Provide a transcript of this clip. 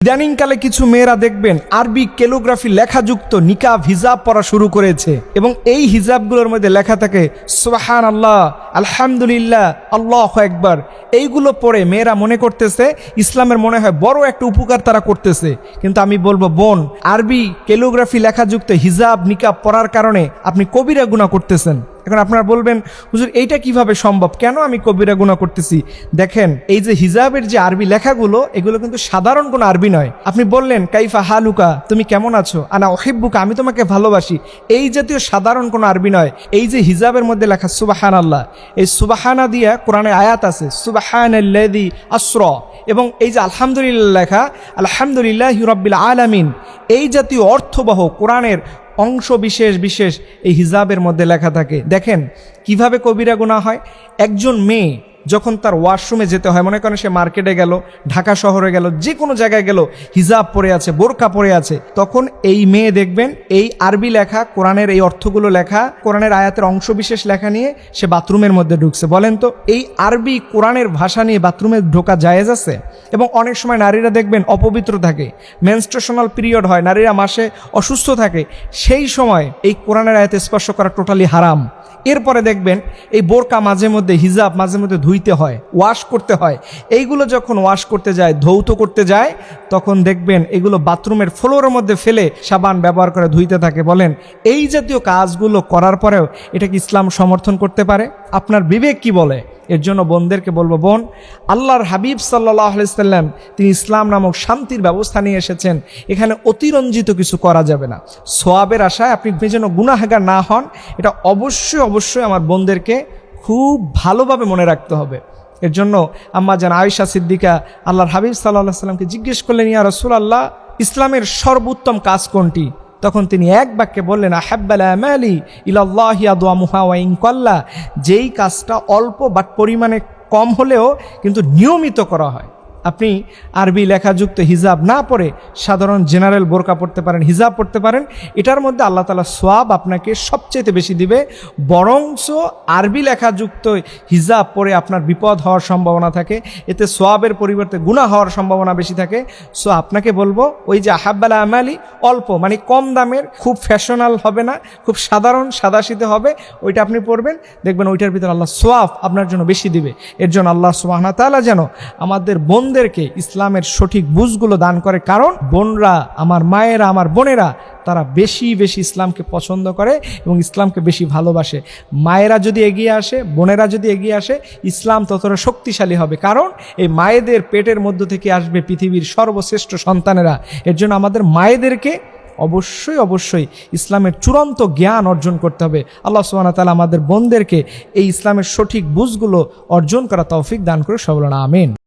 ইদানিংকালে কিছু মেয়েরা দেখবেন আরবি ক্যালিগ্রাফি লেখাযুক্ত নিকাব হিজাব পরা শুরু করেছে এবং এই হিজাবগুলোর মধ্যে লেখা থাকে সুবহানাল্লাহ, আলহামদুলিল্লাহ, আল্লাহু আকবার। এইগুলো পড়ে মেয়েরা মনে করতেছে ইসলামের মনে হয় বড় একটা উপকার তারা করতেছে। কিন্তু আমি বলবো বোন, আরবি ক্যালিগ্রাফি লেখাযুক্ত হিজাব নিকাব পরার কারণে আপনি কবিরা গুনাহ করতেছেন। এখন আপনারা বলবেন হুজুর এইটা কিভাবে সম্ভব, কেন আমি কবিরা গুনাহ করতেছি? দেখেন, এই যে হিজাবের যে আরবি লেখাগুলো, এগুলো কিন্তু সাধারণ কোনো আরবি নয়। আপনি বললেন কাইফা হালুকা, তুমি কেমন আছো, আনা উহিব্বুকা, আমি তোমাকে ভালোবাসি, এই জাতীয় সাধারণ কোনো আরবি নয়। এই যে হিজাবের মধ্যে লেখা সুবহানাল্লাহ, এই সুবহানা দিয়া কোরআনে আয়াত আছে সুবহানাল্লাযী আসরা, এবং এই যে আলহামদুলিল্লাহ লেখা আলহামদুলিল্লাহি রাব্বিল আলামিন, এই জাতীয় অর্থবহ কোরআনের অংশ বিশেষ বিশেষ এই হিজাবের মধ্যে লেখা থাকে। দেখেন কিভাবে কবিরা গুনাহ হয়। একজন মেয়ে যখন তার ওয়াশরুমে যেতে হয়, মনে করেন সে মার্কেটে গেল, ঢাকা শহরে গেল, যে কোনো জায়গায় গেল, হিজাব পরে আছে, বোরকা পরে আছে, তখন এই মেয়ে দেখবেন এই আরবি লেখা কোরআনের এই অর্থগুলো লেখা, কোরআনের আয়াতের অংশ বিশেষ লেখা নিয়ে সে বাথরুমের মধ্যে ঢুকছে। বলেন তো, এই আরবি কোরআনের ভাষা নিয়ে বাথরুমে ঢোকা জায়েজ আছে? এবং অনেক সময় নারীরা দেখবেন অপবিত্র থাকে, মেনস্ট্রুয়েশনাল পিরিয়ড হয়, নারীরা মাসে অসুস্থ থাকে, সেই সময় এই কোরআনের আয়াতে স্পর্শ করা টোটালি হারাম। এরপরে দেখবেন এই বোরকা মাঝে মধ্যে, হিজাব মাঝে মধ্যে ধুইতে হয়, ওয়াশ করতে হয়। এইগুলো যখন ওয়াশ করতে যায়, ধৌত করতে যায়, তখন দেখবেন এগুলো বাথরুমের ফ্লোরের মধ্যে ফেলে সাবান ব্যবহার করে ধুইতে থাকে। বলেন এই জাতীয় কাজগুলো করার পরেও এটা কি ইসলাম সমর্থন করতে পারে? আপনার বিবেক কি বলে? এর জন্য বোনদেরকে বলবো, বোন, আল্লাহর হাবিব সাল্লাল্লাহু আলাইহি সাল্লাম তিনি ইসলাম নামক শান্তির ব্যবস্থা নিয়ে এসেছেন। এখানে অতিরঞ্জিত কিছু করা যাবে না। সওয়াবের আশায় আপনি যেন গুনাহগার না হন, এটা অবশ্যই অবশ্যই আমার বোনদেরকে খুব ভালোভাবে মনে রাখতে হবে। এর জন্য আম্মা জান আয়েশা সিদ্দিকা আল্লাহর হাবিব সাল্লাল্লাহু আলাইহি সাল্লামকে জিজ্ঞেস করলেন, ইয়া রাসূলুল্লাহ, ইসলামের সর্বোত্তম কাজ কোনটি? তখন তিনি এক বাক্যে বললেন, আহাব্বাল আমালি ইলাল্লাহি আদওয়ামুহা ওয়া ইন কাল্লা, যেই কাজটা অল্প বাট পরিমাণে কম হলেও কিন্তু নিয়মিত করা হয়। আপনি আরবি লেখাযুক্ত হিজাব না পরে সাধারণ জেনারেল বোরকা পড়তে পারেন, হিজাব পড়তে পারেন, এটার মধ্যে আল্লাহ তাআলা সওয়াব আপনাকে সবচেয়ে বেশি দিবে। বরঞ্চ আরবি লেখাযুক্ত হিজাব পরে আপনার বিপদ হওয়ার সম্ভাবনা থাকে, এতে সওয়াবের পরিবর্তে গুনাহ হওয়ার সম্ভাবনা বেশি থাকে। সো আপনাকে বলবো, ওই যে আহাব্বাল আমালি, অল্প মানে কম দামের, খুব ফ্যাশনাল হবে না, খুব সাধারণ সাদাসিধে হবে, ওইটা আপনি পড়বেন, দেখবেন ওইটার ভিতরে আল্লাহ সওয়াব আপনার জন্য বেশি দিবে। এর জন্য আল্লাহ সুবহানাহু ওয়া তাআলা যেন আমাদের বোনদেরকে ইসলামের সঠিক বুঝগুলো দান করে। কারণ বোনরা, আমার মায়েরা, আমার বোনেরা, তারা বেশি বেশি ইসলামকে পছন্দ করে এবং ইসলামকে বেশি ভালোবাসে। মায়েরা যদি এগিয়ে আসে, বোনেরা যদি এগিয়ে আসে, ইসলাম ততটা শক্তিশালী হবে। কারণ এই মায়েদের পেটের মধ্য থেকে আসবে পৃথিবীর সর্বশ্রেষ্ঠ সন্তানেরা। এর জন্য আমাদের মায়েদেরকে অবশ্যই অবশ্যই ইসলামের চূড়ান্ত জ্ঞান অর্জন করতে হবে। আল্লাহ সুবহানাহু ওয়া তাআলা আমাদের বোনদেরকে এই ইসলামের সঠিক বুঝগুলো অর্জন করা তৌফিক দান করে সবল আমিন।